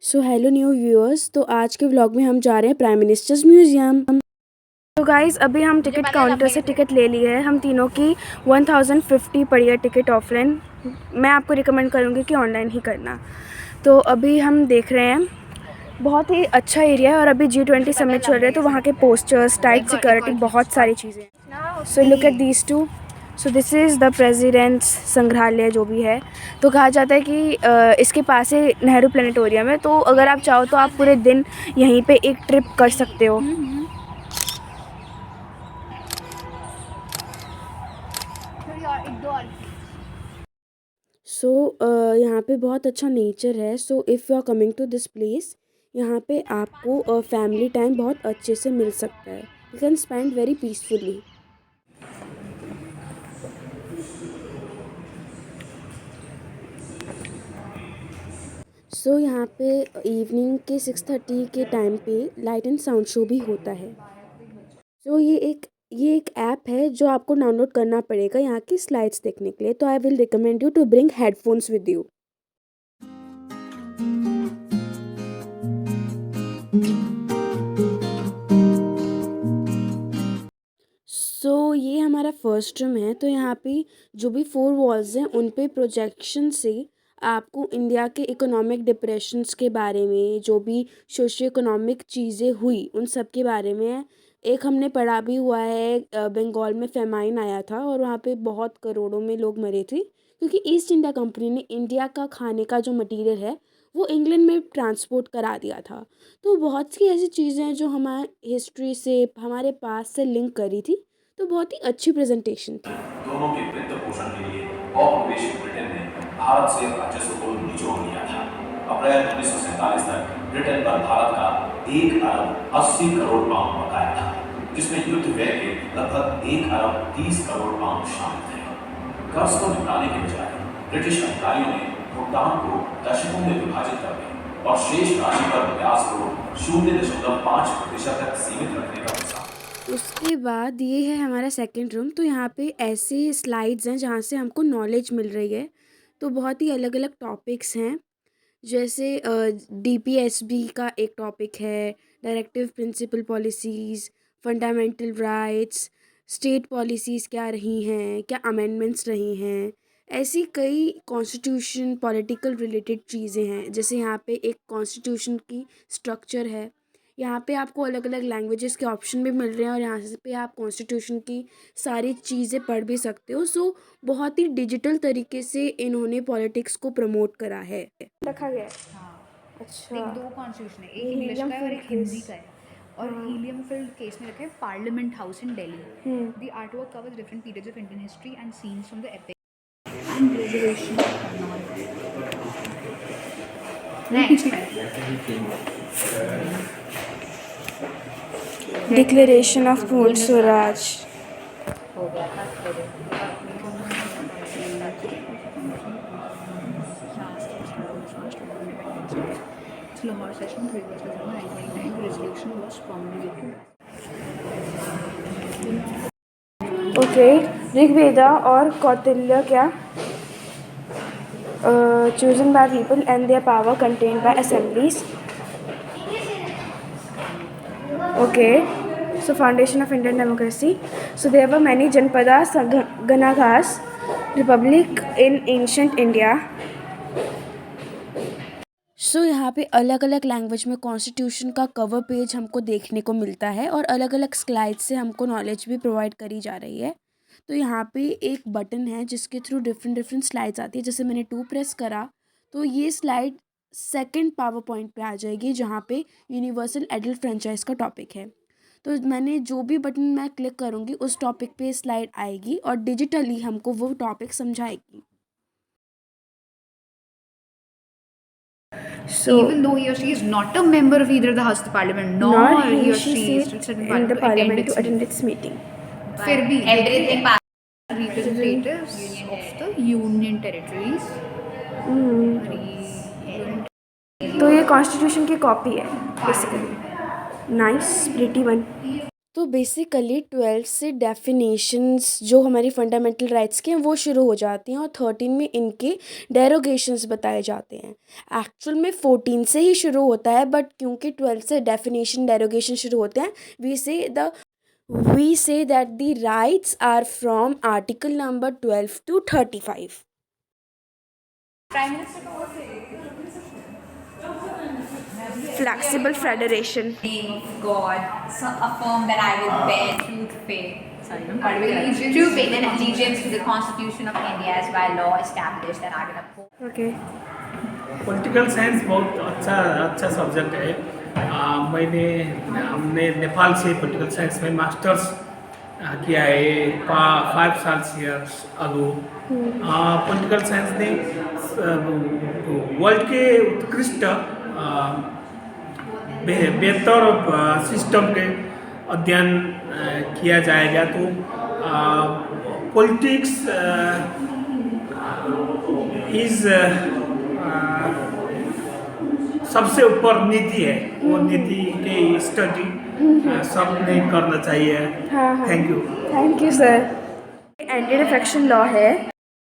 So hello new viewers. तो आज के व्लॉग में हम जा रहे हैं प्राइम मिनिस्टर्स म्यूज़ियम। तो गाइस अभी हम टिकट काउंटर से टिकट ले ली है। हम तीनों की 1050 पड़ी है टिकट ऑफलाइन। मैं आपको रिकमेंड करूँगी कि ऑनलाइन ही करना। तो अभी हम देख रहे हैं, बहुत ही अच्छा एरिया है और अभी G20 समिट चल रहा है तो वहाँ के पोस्टर्स, टाइट सिक्योरिटी, बहुत सारी चीज़ें हैं। So look at these too. So this is the president's संग्रहालय जो भी है। तो कहा जाता है कि इसके पास है नेहरू प्लेनेटोरियम है, तो अगर आप चाहो तो आप पूरे दिन यहीं पे एक ट्रिप कर सकते हो। सो यहाँ पे बहुत अच्छा नेचर है। So if you are coming to this place, यहाँ पे आपको फैमिली टाइम बहुत अच्छे से मिल सकता है। You can spend very peacefully. So यहाँ पे इवनिंग के 6:30 के टाइम पे लाइट एंड साउंड शो भी होता है। सो ये एक ऐप है जो आपको डाउनलोड करना पड़ेगा यहाँ की स्लाइड्स देखने के लिए। तो I will recommend you to bring headphones with you. ये हमारा फर्स्ट रूम है। तो यहाँ पे जो भी 4 वॉल्स हैं उन पे प्रोजेक्शन से आपको इंडिया के इकोनॉमिक डिप्रेशंस के बारे में, जो भी सोशियो इकोनॉमिक चीज़ें हुई उन सब के बारे में एक हमने पढ़ा भी हुआ है। बंगाल में फेमाइन आया था और वहाँ पे बहुत करोड़ों में लोग मरे थे क्योंकि ईस्ट इंडिया कंपनी ने इंडिया का खाने का जो मटेरियल है वो इंग्लैंड में ट्रांसपोर्ट करा दिया था। तो बहुत सी ऐसी चीज़ें हैं जो हमारे हिस्ट्री से, हमारे पास से लिंक करी थी। तो बहुत ही अच्छी प्रेजेंटेशन थी। दोनों के वित्त पोषण के लिए औपनिवेशिक ब्रिटेन ने भारत से राजस्व को निचोड़ लिया था। अप्रैल 1947 तक ब्रिटेन पर भारत का 1 अरब 80 करोड़ पाउंड बकाया था, जिसमें युद्ध व्यय के लगभग 1 अरब 30 करोड़ पाउंड शामिल थे। कर्ज को निपटाने के बजाय ब्रिटिश अधिकारियों ने भुगतान को दशकों में विभाजित करने और शेष राशि पर ब्याज को 0.5% तक सीमित रखने का प्रस्ताव। उसके बाद ये है हमारा सेकंड रूम। तो यहाँ पे ऐसे स्लाइड्स हैं जहाँ से हमको नॉलेज मिल रही है। तो बहुत ही अलग अलग टॉपिक्स हैं, जैसे DPSB का एक टॉपिक है, directive principle policies, fundamental rights, state policies क्या रही हैं, क्या अमेंडमेंट्स रही हैं। ऐसी कई कॉन्स्टिट्यूशन पॉलिटिकल रिलेटेड चीज़ें हैं। जैसे यहाँ पे एक कॉन्स्टिट्यूशन की स्ट्रक्चर है। यहाँ पे आपको अलग अलग लैंग्वेजेस के ऑप्शन भी मिल रहे हैं और यहाँ से पे आप कॉन्स्टिट्यूशन की सारी चीज़ें पढ़ भी सकते हो। सो बहुत ही डिजिटल तरीके से इन्होंने पॉलिटिक्स को प्रमोट करा है, रखा गया है। हाँ, अच्छा, एक 2 कॉन्स्टिट्यूशन है, एक ये इंग्लिश हीलियम का है और फील्ड एक हिंदी केस। का है। और हाँ। हीलियम फील्ड केस में रखा है parliament house in Delhi. The artwork covers different periods of Indian history and scenes from the epic and reservation of north. Next declaration of पूर्ण स्वराज। हो गया था Lahore session 3 versus 1999 resolution was promulgated. Okay, Rigveda और कौटिल्य क्या chosen by people and their power contained by assemblies. Okay, so foundation of Indian democracy. So there were many Janpadas, Ganaghas, republic in ancient India. सो यहाँ पे अलग अलग language में constitution का cover page हमको देखने को मिलता है और अलग अलग स्लाइड से हमको नॉलेज भी प्रोवाइड करी जा रही है। तो यहाँ पे एक बटन है जिसके थ्रू डिफरेंट डिफरेंट स्लाइड्स आती है। जैसे मैंने 2 प्रेस करा तो ये स्लाइड सेकंड पावर पॉइंट पे आ जाएगी जहाँ पे यूनिवर्सल एडल्ट फ्रेंचाइज का टॉपिक है। तो मैंने जो भी बटन मैं क्लिक करूँगी उस टॉपिक पे स्लाइड आएगी और डिजिटली हमको वो topic समझाएगी। So even though he or she is not a member of either the House of the Parliament, nor he or she is still in the Parliament to attend its its meeting. फिर भी everything representatives of the union territories. तो ये constitution की copy है basically. Nice, pretty one. तो basically 12th से definitions जो हमारी फंडामेंटल राइट्स के हैं वो शुरू हो जाती हैं और 13 में इनके डेरोगेशंस बताए जाते हैं। एक्चुअल में 14 से ही शुरू होता है, बट क्योंकि 12th से डेफिनेशन डेरोगेशन शुरू होते हैं, we say that the rights are from article number 12 to 35। Prime Minister का what है? Flexible federation. Name of God, so affirm that I will bear true faith. Allegiance. True faith and allegiance to the Constitution of India as by law established that I will uphold. Okay. Political science बहुत अच्छा subject है। हमने नेपाल से political science में masters किया है 5 years अगो। Political science ने world के उत्कृष्ट बेहतर सिस्टम के अध्ययन किया जाएगा। तो पॉलिटिक्स इज सबसे ऊपर नीति है, वो नीति के स्टडी सबने करना चाहिए। Thank you sir. Anti defection law है।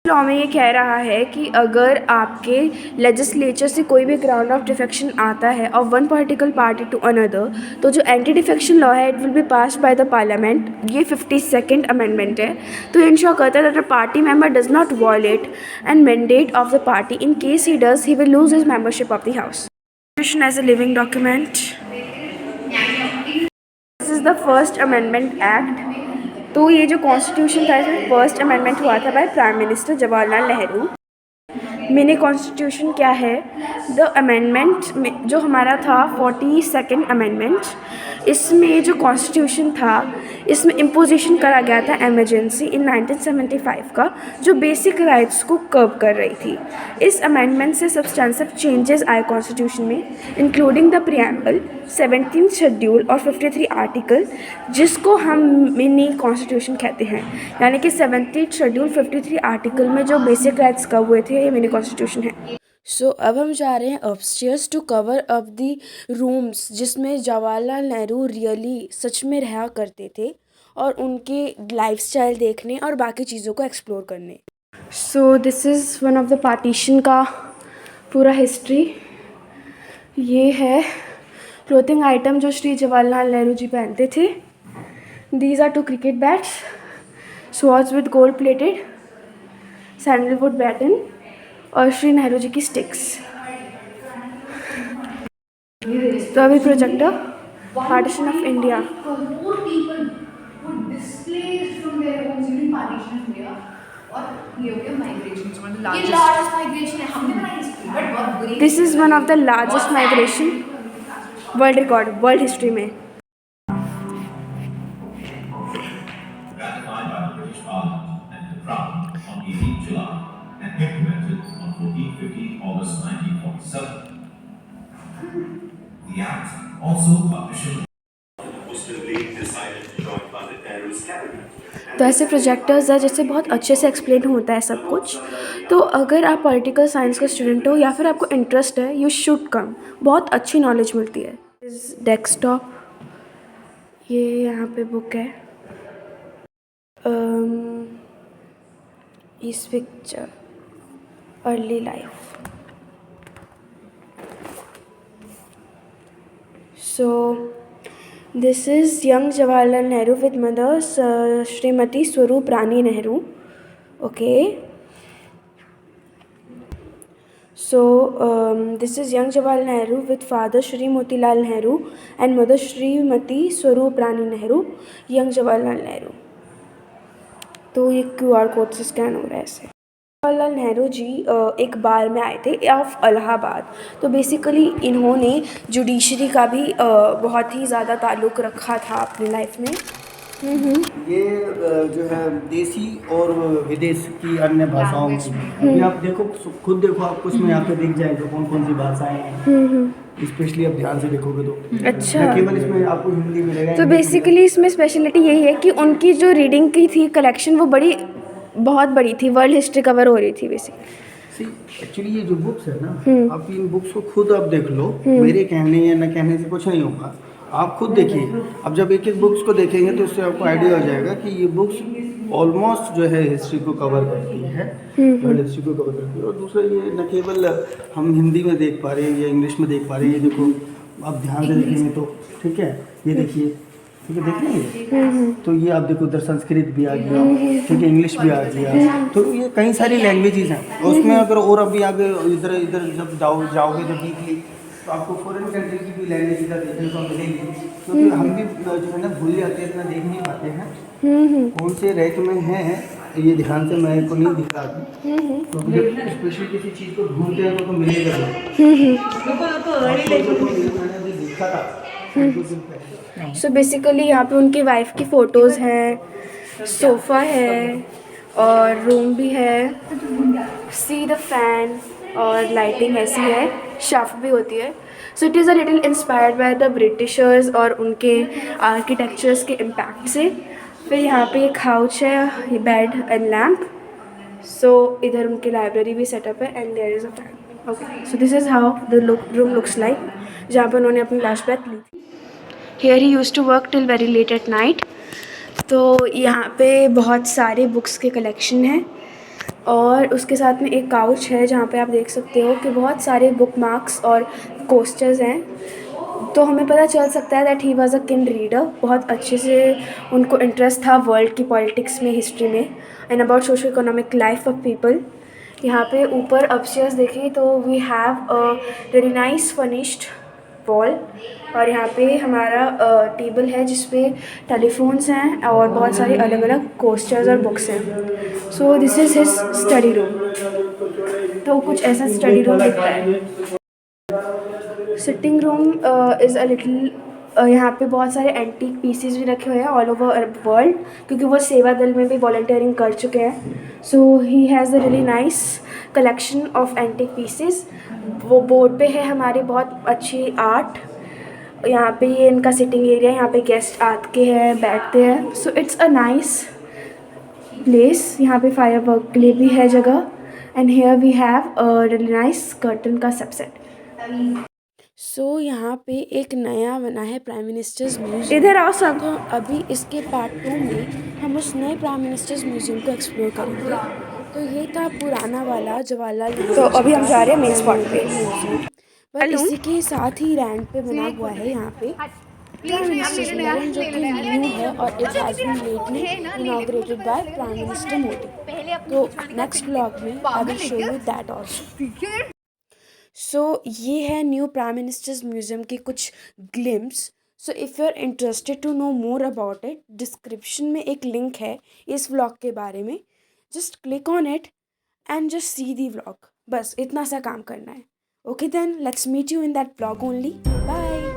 लॉ में ये कह रहा है कि अगर आपके लेजिस्लेचर से कोई भी ग्राउंड ऑफ डिफेक्शन आता है और one political party to another, तो जो एंटी डिफेक्शन लॉ है it will be passed by the parliament. ये 52nd अमेंडमेंट है। तो इंश्योर करता है that the party member does not violate and mandate of the party. In case he does, he will lose his membership of the house. Constitution as a living document. This is the first amendment act. तो ये जो constitution था इसमें first amendment हुआ था bye prime minister Jawaharlal Nehru. Mini constitution क्या है? The amendment में जो हमारा था 42nd अमेंडमेंट, इसमें जो कॉन्स्टिट्यूशन था इसमें इम्पोजिशन करा गया था इमरजेंसी इन 1975 का, जो बेसिक राइट्स को कर्ब कर रही थी। इस अमेंडमेंट से सब्सटेंसिव चेंजेस आए कॉन्स्टिट्यूशन में, including the preamble, 17th schedule और 53 आर्टिकल, जिसको हम मिनी कॉन्स्टिट्यूशन कहते हैं। यानी कि 17th शेड्यूल 53 आर्टिकल में जो बेसिक राइट्स कवर हुए थे ये मिनी कॉन्स्टिट्यूशन है। सो अब हम जा रहे हैं upstairs to cover up the rooms जिसमें जवाहरलाल नेहरू रियली सच में रहा करते थे और उनके लाइफस्टाइल देखने और बाकी चीज़ों को एक्सप्लोर करने। सो this is one of the partition का पूरा हिस्ट्री। ये है क्लोथिंग आइटम जो श्री जवाहरलाल नेहरू जी पहनते थे। These are 2 cricket bats, swords with gold plated, sandalwood baton और श्री नेहरू जी की स्टिक्स। तो अभी projector partition of India. More people were displaced from their homes during partition of India. और ये हो गया migration, one of the ये largest. largest migration है, हमने बनाई हिस्ट्री, बट बहुत बुरी। This is one of the largest migration world record, world history में। Ratified by the British Parliament and confirmed on 18 July and implemented on 15 August 1947. The Act also published Muslim League decided to join Pandit Nehru's cabinet. तो ऐसे projectors हैं जिससे बहुत अच्छे से explain होता है सब कुछ। तो अगर आप पॉलिटिकल साइंस का स्टूडेंट हो या फिर आपको इंटरेस्ट है, यू शुड कम, बहुत अच्छी नॉलेज मिलती है। डेस्कटॉप, ये यहाँ पे बुक है। इस picture early life. So this is young Jawaharlal Nehru with mother Shrimati Swarup Rani Nehru. Okay, so this is young Jawaharlal Nehru with father Shri Motilal Nehru and mother Shrimati Swaroop Rani Nehru, young Jawaharlal Nehru। तो ये QR code से scan हो रहा है ऐसे। जवाहरलाल नेहरू जी एक बार में आए थे ऑफ इलाहाबाद। तो बेसिकली इन्होंने जुडिशरी का भी बहुत ही ज़्यादा ताल्लुक़ रखा था अपनी लाइफ में। ये जो है देसी और विदेश की अन्य भाषाओं की, अभी आप देखो खुद देखो, आपको इसमें यहाँ पे दिख जाएगा कौन कौन सी भाषाएं हैं। स्पेशली आप ध्यान से देखोगे तो अच्छा, न केवल इसमें आपको हिंदी मिलेगा। तो बेसिकली इसमें स्पेशलिटी यही है कि उनकी जो रीडिंग की थी कलेक्शन वो बहुत बड़ी थी, वर्ल्ड हिस्ट्री कवर हो रही थी बेसिकली। एक्चुअली ये जो बुक्स है ना, आप इन बुक्स को खुद आप देख लो, मेरे कहने या न कहने से कुछ नहीं होगा। आप खुद देखिए, अब जब एक एक बुक्स को देखेंगे तो उससे आपको आइडिया हो जाएगा कि ये बुक्स ऑलमोस्ट जो है हिस्ट्री को कवर करती है, वर्ल्ड हिस्ट्री को कवर करती है। और दूसरा ये न केवल हम हिंदी में देख पा रहे हैं या इंग्लिश में देख पा रहे हैं, ये देखो आप ध्यान से देखेंगे तो ठीक है, ये देखिए, ठीक है, देख लेंगे तो ये आप देखो उधर संस्कृत भी आ गया, ठीक है, इंग्लिश भी आ गया, तो ये कई सारी लैंग्वेजेस हैं। और उसमें अगर और अभी आगे इधर इधर जब जाओगे जब डीपली, तो आपको फॉरेन कंट्री की भी लैंग्वेज इधर देखने को मिलेगी, क्योंकि हम भी जो है ना भूल जाते हैं, इतना देख नहीं पाते हैं कौन से रैक में है, ये ध्यान से मेरे को नहीं दिख रहा था, क्योंकि जब स्पेशली किसी चीज़ को ढूंढते हैं तो मिलेगा नहीं। मैंने अभी देखा था कुछ दिन पहले। सो बेसिकली यहाँ पे उनकी वाइफ की फ़ोटोज़ हैं, सोफ़ा है और रूम भी है, सी द फैन और लाइटिंग ऐसी है, शेफ भी होती है। So it is a little inspired by the Britishers और उनके आर्किटेक्चर्स के इम्पैक्ट से। फिर यहाँ पे एक काउच है, बेड एंड लैम्प। सो इधर उनकी लाइब्रेरी भी सेटअप है and there is a fan. Okay, so this is how the room looks like, जहाँ पर उन्होंने अपनी लास्ट ब्रेथ ली थी। Here he used to work till very late at night. तो यहाँ पे बहुत सारे बुक्स के कलेक्शन हैं और उसके साथ में एक काउच है जहाँ पे आप देख सकते हो कि बहुत सारे बुक मार्क्स और कोस्टर्स हैं। तो हमें पता चल सकता है दैट ही वाज अ किन रीडर। बहुत अच्छे से उनको इंटरेस्ट था वर्ल्ड की पॉलिटिक्स में, हिस्ट्री में and about socio economic life of people. यहाँ पे ऊपर अपस्टेयर्स देखें तो we have a very nice furnished wall और यहाँ पे हमारा टेबल है जिसपे टेलीफोन्स हैं और बहुत सारे अलग अलग कोस्टर्स और बुक्स हैं। सो this is his study room. तो कुछ ऐसा स्टडी रूम दिखता है। Sitting room is a little, यहाँ पे बहुत सारे एंटीक पीसीज भी रखे हुए हैं ऑल ओवर वर्ल्ड, क्योंकि वो सेवा दल में भी वॉलंटियरिंग कर चुके हैं। So he has a really nice collection of antique pieces. वो बोर्ड पे है हमारे बहुत अच्छी आर्ट। यहाँ पे ये इनका सिटिंग एरिया है, यहाँ पे गेस्ट आते हैं, बैठते हैं। So it's a nice place. यहाँ पे फायर वर्क के लिए भी है जगह and here we have a really nice curtain का सबसेट। सो यहाँ पे एक नया बना है प्राइम मिनिस्टर्स म्यूजियम। इधर आओ सब। तो अभी इसके पार्ट 2 में हम उस नए प्राइम मिनिस्टर्स म्यूजियम को एक्सप्लोर करेंगे। तो ये था पुराना वाला जवाहरलाल नेहरू। तो अभी हम जा रहे हैं मेन स्पॉट पे। पर इसी के साथ ही रैंड पे बना हुआ है यहाँ पे प्राइम मिनिस्टर्स म्यूजियम, जो कि न्यू है और it has been lately inaugurated by prime minister Modi. तो नेक्स्ट व्लॉग में I will show you that also. So ये है न्यू प्राइम मिनिस्टर्स म्यूजियम की कुछ glimpse. So if you are interested to know more about it, description में एक link है इस व्लॉग के बारे में। Just click on it and just see the vlog. बस इतना सा काम करना है। Okay then let's meet you in that vlog only. Bye.